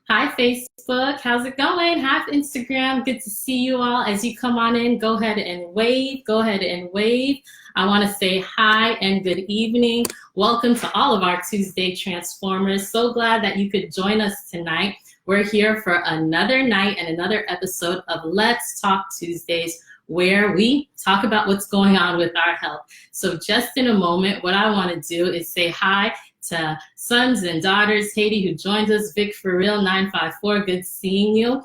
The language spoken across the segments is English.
Hi, Facebook. How's it going? Hi, Instagram. Good to see you all. As you come on in, go ahead and wave. Go ahead and wave. I want to say hi and good evening. Welcome to all of our Tuesday Transformers. So glad that you could join us tonight. We're here for another night and another episode of Let's Talk Tuesdays, where we talk about what's going on with our health. So just in a moment, what I want to do is say hi to sons and daughters, Haiti, who joined us, Vic for real 954, good seeing you.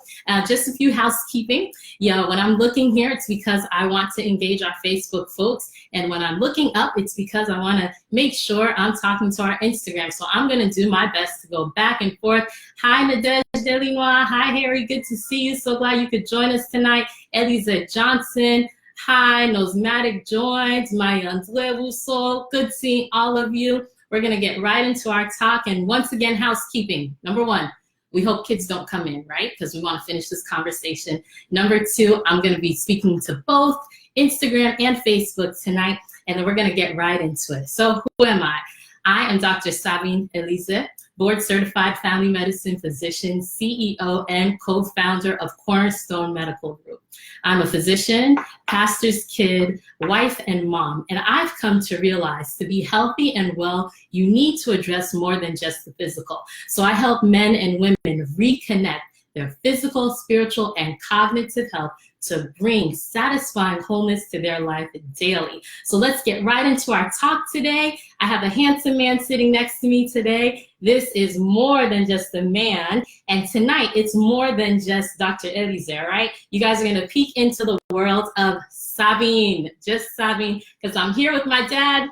Just a few housekeeping. Yeah, when I'm looking here, it's because I want to engage our Facebook folks. And when I'm looking up, it's because I want to make sure I'm talking to our Instagram. So I'm going to do my best to go back and forth. Hi, Nadej Delinois. Hi, Harry. Good to see you. So glad you could join us tonight. Elisee Johnson. Hi, Nosmatic joined. Maya André. Good seeing all of you. We're going to get right into our talk. And once again, housekeeping. Number one, we hope kids don't come in, right? Because we want to finish this conversation. Number two, I'm going to be speaking to both Instagram and Facebook tonight, and then we're going to get right into it. So who am I? I am Dr. Sabine Elisee, board-certified family medicine physician, CEO, and co-founder of Cornerstone Medical Group. I'm a physician, pastor's kid, wife, and mom, and I've come to realize to be healthy and well, you need to address more than just the physical. So I help men and women reconnect their physical, spiritual, and cognitive health to bring satisfying wholeness to their life daily. So let's get right into our talk today. I have a handsome man sitting next to me today. This is more than just a man. And tonight, it's more than just Dr. Elisee, right? You guys are going to peek into the world of Sabine, just Sabine, because I'm here with my dad.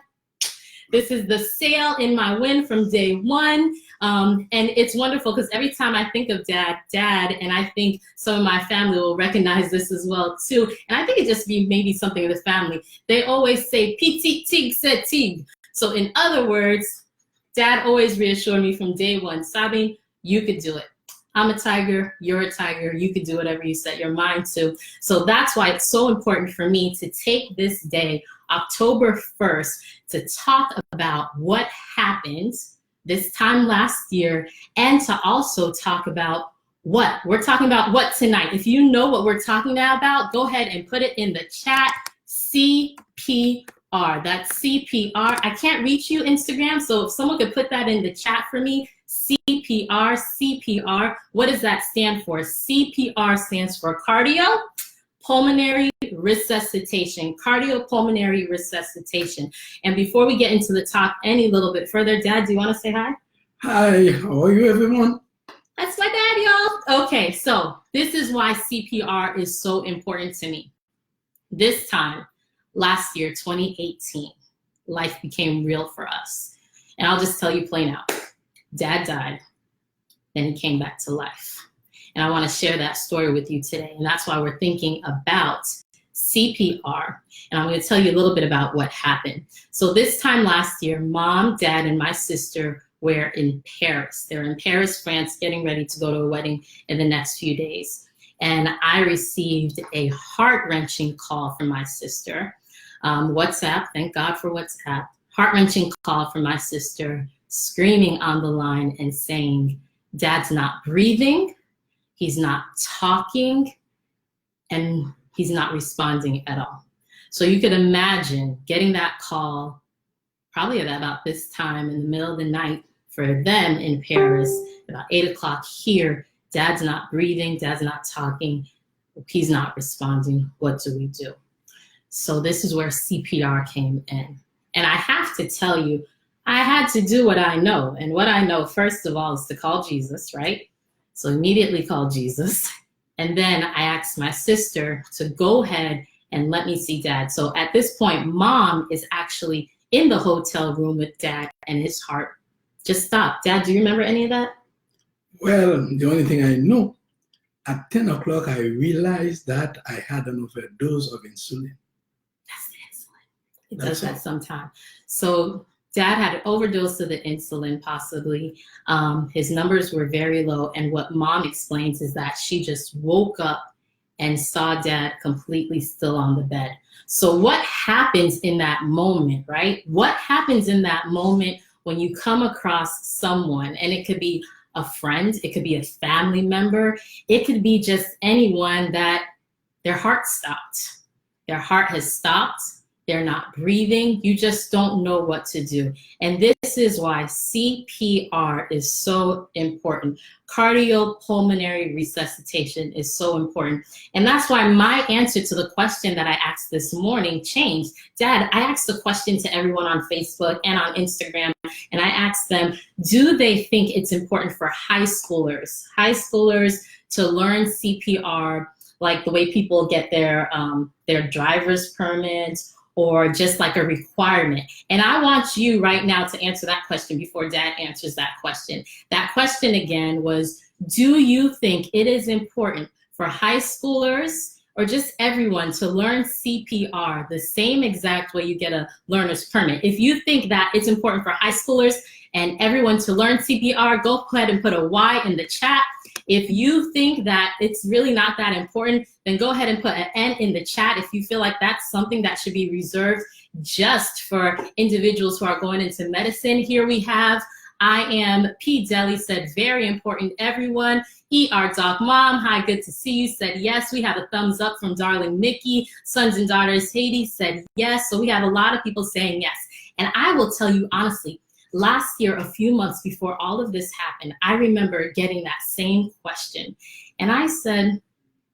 This is the sail in my wind from day one. And it's wonderful because every time I think of dad, and I think some of my family will recognize this as well too. And I think it just be maybe something in the family. They always say, "Petit tig set tig." So in other words, dad always reassured me from day one, Sabine, you could do it. I'm a tiger, you're a tiger, you could do whatever you set your mind to. So that's why it's so important for me to take this day, October 1st, to talk about what happened this time last year, and to also talk about what we're talking about tonight. If you know what we're talking about, go ahead and put it in the chat. CPR. That's CPR. I can't reach you, Instagram, so if someone could put that in the chat for me. CPR, CPR. What does that stand for? CPR stands for cardiopulmonary resuscitation, cardiopulmonary resuscitation. And before we get into the talk any little bit further, Dad, do you want to say hi? Hi, how are you, everyone? That's my dad, y'all. Okay, so this is why CPR is so important to me. This time, last year, 2018, life became real for us. And I'll just tell you plain out. Dad died, then he came back to life. And I want to share that story with you today. And that's why we're thinking about CPR. And I'm going to tell you a little bit about what happened. So this time last year, Mom, Dad, and my sister were in Paris. They're in Paris, France, getting ready to go to a wedding in the next few days. And I received a heart-wrenching call from my sister. WhatsApp, thank God for WhatsApp. Heart-wrenching call from my sister, screaming on the line and saying, Dad's not breathing, he's not talking, and he's not responding at all. So you could imagine getting that call probably at about this time in the middle of the night for them in Paris, about 8 o'clock here. Dad's not breathing, Dad's not talking, he's not responding. What do we do? So this is where CPR came in. And I have to tell you, I had to do what I know. And what I know, first of all, is to call Jesus, right? So immediately called Jesus. And then I asked my sister to go ahead and let me see Dad. So at this point, Mom is actually in the hotel room with Dad, and his heart just stopped. Dad, do you remember any of that? Well, the only thing I know, at 10 o'clock, I realized that I had an overdose of insulin. That's the insulin. It does that sometimes. So Dad had an overdose of the insulin, possibly. His numbers were very low. And what Mom explains is that she just woke up and saw Dad completely still on the bed. So what happens in that moment, right? What happens in that moment when you come across someone, and it could be a friend, it could be a family member, it could be just anyone that their heart stopped. Their heart has stopped. They're not breathing. You just don't know what to do. And this is why CPR is so important. Cardiopulmonary resuscitation is so important. And that's why my answer to the question that I asked this morning changed. Dad, I asked the question to everyone on Facebook and on Instagram, and I asked them, do they think it's important for high schoolers to learn CPR, like the way people get their driver's permits, or just like a requirement? And I want you right now to answer that question before Dad answers that question. That question again was, do you think it is important for high schoolers or just everyone to learn CPR the same exact way you get a learner's permit? If you think that it's important for high schoolers and everyone to learn CPR, go ahead and put a Y in the chat. If you think that it's really not that important, then go ahead and put an N in the chat if you feel like that's something that should be reserved just for individuals who are going into medicine. Here we have, I am P. Deli said, very important, everyone. ER Doc Mom, hi, good to see you, said yes. We have a thumbs up from darling Nikki. Sons and Daughters Haiti said yes. So we have a lot of people saying yes. And I will tell you honestly, last year, a few months before all of this happened, I remember getting that same question. And I said,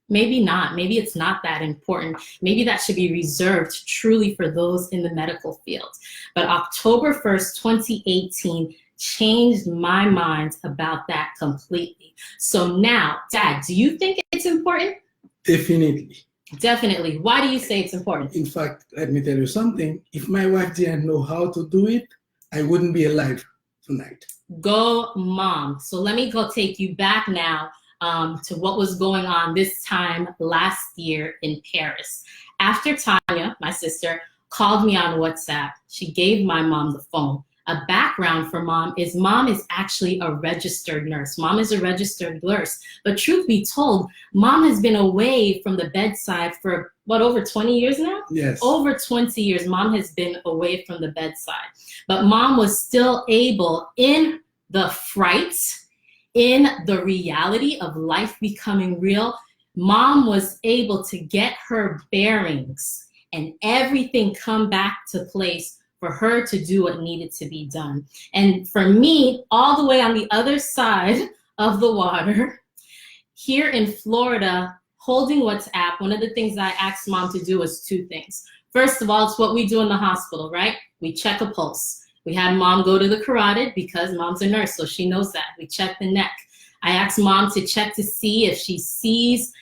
maybe not. Maybe it's not that important. Maybe that should be reserved truly for those in the medical field. But October 1st, 2018 changed my mind about that completely. So now, Dad, do you think it's important? Definitely. Definitely. Why do you say it's important? In fact, let me tell you something. If my wife didn't know how to do it, I wouldn't be alive tonight. Go Mom. So let me go take you back now to what was going on this time last year in Paris. After Tanya, my sister, called me on WhatsApp, she gave my mom the phone. A background for mom is actually a registered nurse. Mom is a registered nurse. But truth be told, mom has been away from the bedside for what, over 20 years now? Yes. Over 20 years, mom has been away from the bedside. But mom was still able, in the fright, in the reality of life becoming real, mom was able to get her bearings and everything come back to place for her to do what needed to be done. And for me, all the way on the other side of the water, here in Florida, holding WhatsApp, one of the things that I asked mom to do was two things. First of all, it's what we do in the hospital, right? We check a pulse. We had mom go to the carotid because mom's a nurse, so she knows that. We check the neck. I asked mom to check to see if she sees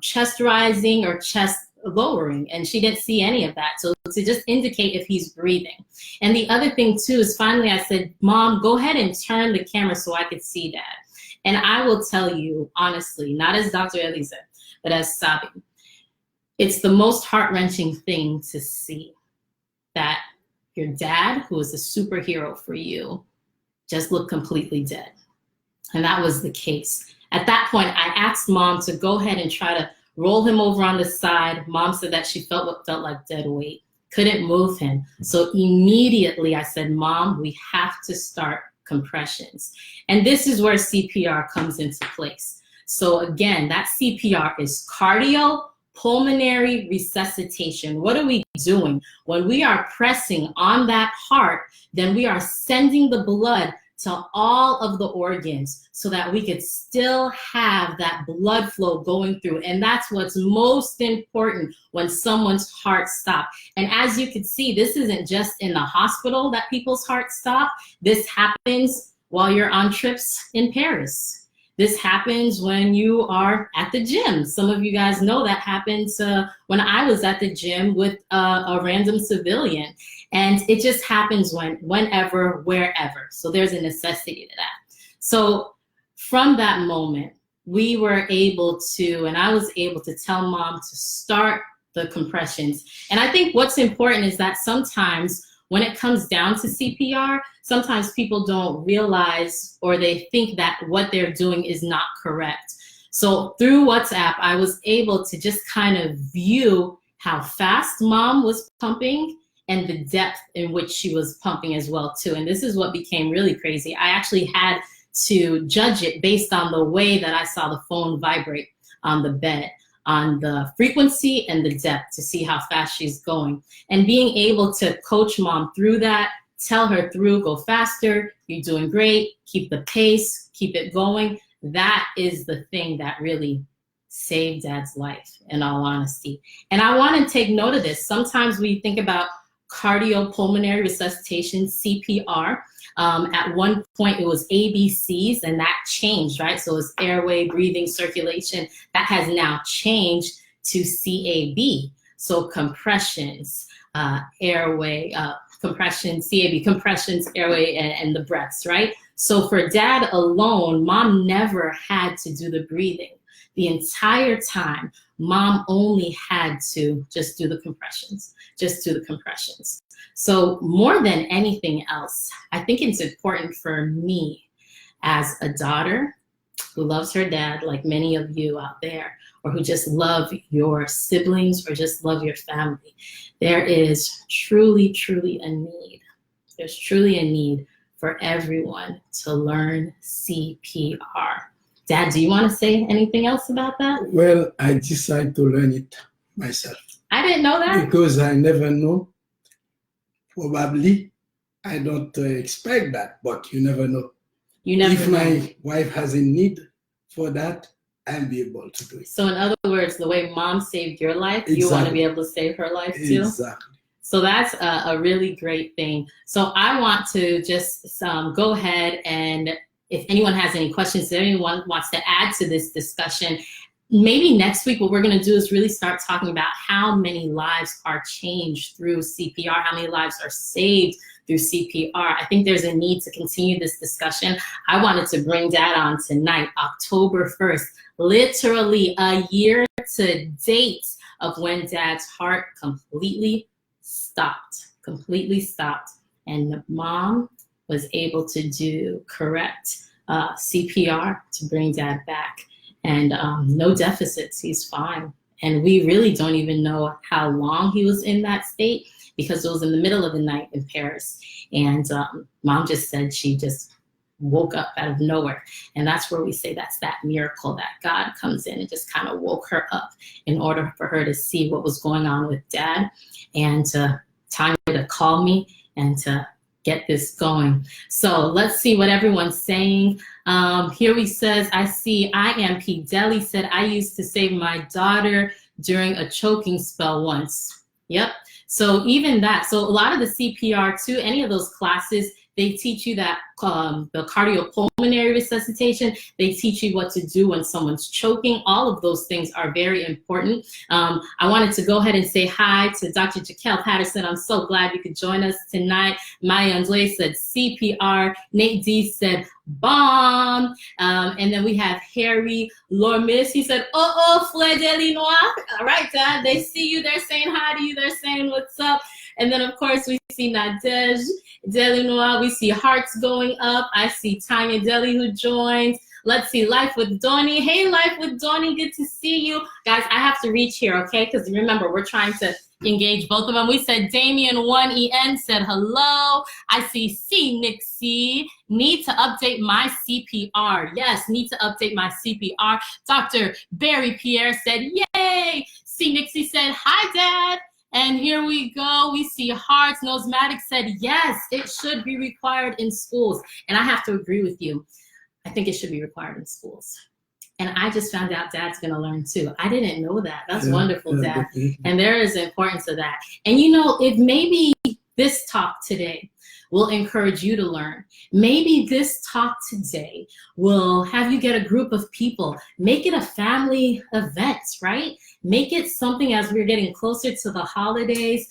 chest rising or chest lowering, and she didn't see any of that. So to just indicate if he's breathing. And the other thing too is finally I said, Mom, go ahead and turn the camera so I could see Dad. And I will tell you honestly, not as Dr. Elisee, but as Sabine, it's the most heart-wrenching thing to see that your dad, who is a superhero for you, just looked completely dead. And that was the case. At that point, I asked mom to go ahead and try to roll him over on the side. Mom said that she felt what felt like dead weight, couldn't move him. So immediately I said, Mom, we have to start compressions. And this is where CPR comes into place. So again, that CPR is cardiopulmonary resuscitation. What are we doing? When we are pressing on that heart, then we are sending the blood to all of the organs so that we could still have that blood flow going through. And that's what's most important when someone's heart stops. And as you can see, this isn't just in the hospital that people's hearts stop. This happens while you're on trips in Paris. This happens when you are at the gym. Some of you guys know that happened when I was at the gym with a random civilian. And it just happens whenever, wherever. So there's a necessity to that. So from that moment, we were able to, and I was able to tell mom to start the compressions. And I think what's important is that sometimes when it comes down to CPR, sometimes people don't realize or they think that what they're doing is not correct. So through WhatsApp, I was able to just kind of view how fast mom was pumping and the depth in which she was pumping as well too. And this is what became really crazy. I actually had to judge it based on the way that I saw the phone vibrate on the bed, on the frequency and the depth to see how fast she's going. And being able to coach mom through that, tell her through, go faster, you're doing great, keep the pace, keep it going. That is the thing that really saved Dad's life, in all honesty. And I want to take note of this. Sometimes we think about cardiopulmonary resuscitation, CPR. At one point it was ABCs, and that changed, right? So it's airway, breathing, circulation. That has now changed to CAB. So compressions, airway, compression, CAB, compressions, airway, and the breaths, right? So for Dad alone, mom never had to do the breathing. The entire time, mom only had to just do the compressions, So more than anything else, I think it's important for me as a daughter who loves her dad, like many of you out there, or who just love your siblings or just love your family. There is truly, truly a need. There's truly a need for everyone to learn CPR. Dad, do you want to say anything else about that? Well, I decided to learn it myself. I didn't know that. Because I never know. Probably, I don't expect that, but you never know. You never if know. My wife has a need for that, I'll be able to do it. So in other words, the way mom saved your life, you want to be able to save her life too? Exactly. So that's a really great thing. So I want to just go ahead, and if anyone has any questions, if anyone wants to add to this discussion, maybe next week what we're going to do is really start talking about how many lives are changed through CPR, how many lives are saved through CPR. I think there's a need to continue this discussion. I wanted to bring Dad on tonight, October 1st, literally a year to date of when Dad's heart completely stopped. And mom was able to do correct CPR to bring Dad back. And no deficits, he's fine. And we really don't even know how long he was in that state, because it was in the middle of the night in Paris. And mom just said she just woke up out of nowhere. And that's where we say that's that miracle that God comes in and just kind of woke her up in order for her to see what was going on with Dad, and to time to call me and to get this going. So let's see what everyone's saying. Here he says, I see I am P. Deli said, I used to save my daughter during a choking spell once. Yep. So even that, so a lot of the CPR too, any of those classes, they teach you that the cardiopulmonary resuscitation, they teach you what to do when someone's choking. All of those things are very important. I wanted to go ahead and say hi to Dr. Jaquel Patterson. I'm so glad you could join us tonight. Maya Andre said CPR. Nate D said bomb. And then we have Harry Lormis. He said, Frère Delinois. All right, Dad, they see you. They're saying hi to you. They're saying what's up. And then, of course, we see Nadej Delinois. We see hearts going up. I see Tanya Deli who joined. Let's see, Life with Donnie. Hey, Life with Donnie, good to see you. Guys, I have to reach here, okay? Because remember, we're trying to engage both of them. We said Damien1EN said hello. I see Nixie. Need to update my CPR. Yes, need to update my CPR. Dr. Barry Pierre said, yay. Nixie said, hi, Dad. And here we go. We see hearts. Nosematic said, yes, it should be required in schools. And I have to agree with you. I think it should be required in schools. And I just found out Dad's going to learn too. I didn't know that. That's wonderful, Dad. And there is importance of that. And you know, if maybe this talk today will encourage you to learn. Maybe this talk today will have you get a group of people. Make it a family event, right? Make it something as we're getting closer to the holidays,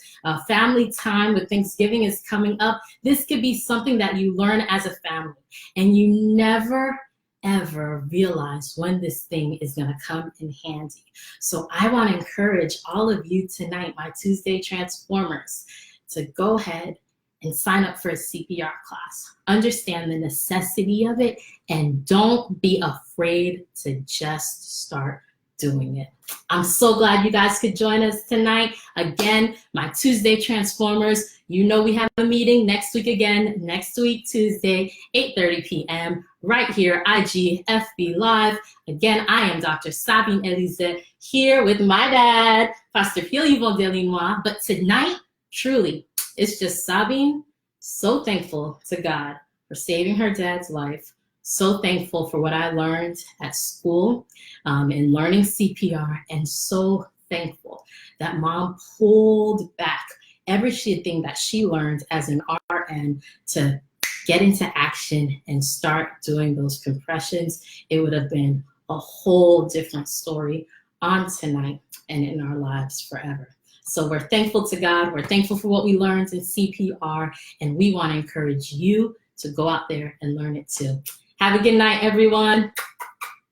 family time with Thanksgiving is coming up. This could be something that you learn as a family. And you never, ever realize when this thing is going to come in handy. So I want to encourage all of you tonight, my Tuesday Transformers, to go ahead and sign up for a CPR class. Understand the necessity of it, and don't be afraid to just start doing it. I'm so glad you guys could join us tonight. Again, my Tuesday Transformers, you know we have a meeting next week again, next week, Tuesday, 8:30 p.m., right here, IG FB Live. Again, I am Dr. Sabine Elisee here with my dad, Pastor Pierre-Yvon Delinois. But tonight, truly, it's just Sabine. So thankful to God for saving her dad's life. So thankful for what I learned at school in learning CPR, and so thankful that Mom pulled back everything that she learned as an RN to get into action and start doing those compressions. It would have been a whole different story on tonight and in our lives forever. So we're thankful to God. We're thankful for what we learned in CPR, and we want to encourage you to go out there and learn it too. Have a good night, everyone.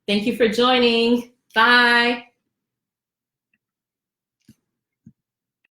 Thank you for joining. Bye.